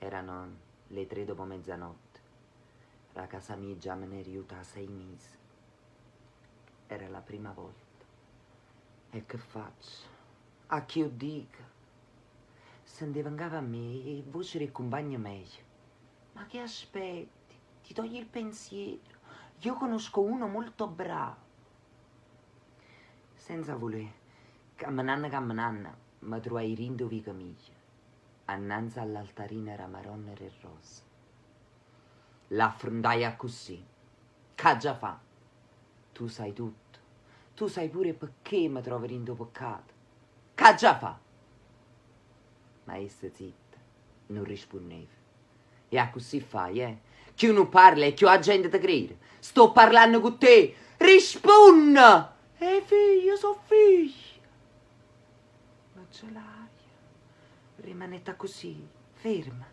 Erano le 3 dopo mezzanotte. La casa mia già me ne è riuta 6 mesi. Era la prima volta. E che faccio? A chi io dica? Se ne vengava a me e voce del compagno meglio. Ma che aspetti? Ti togli il pensiero. Io conosco uno molto bravo. Senza voler, camminando, mi trovai rindo di camicia. Annanzi all'altarino era maronna e rosa. L'affrontai così. Che già fa? Tu sai tutto. Tu sai pure perché mi trovo rindo peccato. Che già fa? Ma essa zitta, non rispondeva. E a così fai, Chi uno parla e chi ha gente da credere. Sto parlando con te. Rispondi! Figlio, so figlio. Ma c'è l'aria. Rimanetta così, ferma.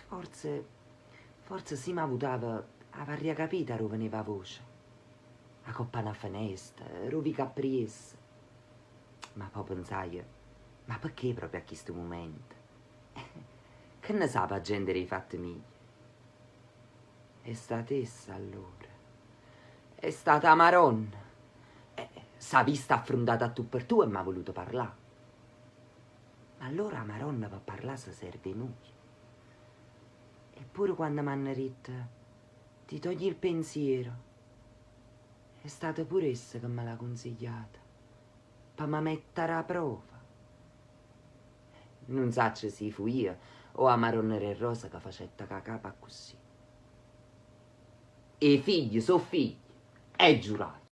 Forse sì, ma aveva capita dove veniva voce. A coppa una finestra, rovi capriesse. Ma poi pensai, ma perché proprio a questo momento? Che ne sa la gente dei fatti miei? È stata essa allora. È stata Maronna. S'ha vista affrontata a tu per tu e mi ha voluto parlare. Ma allora Maronna per parlare si serve noi. Eppure quando mi hanno detto ti togli il pensiero, è stata pure essa che me l'ha consigliata, per mi mettere a prova. Non so se si fu io o a Maronna e Rosa che facetta cacapa così. E i figli sono figli, è giurato.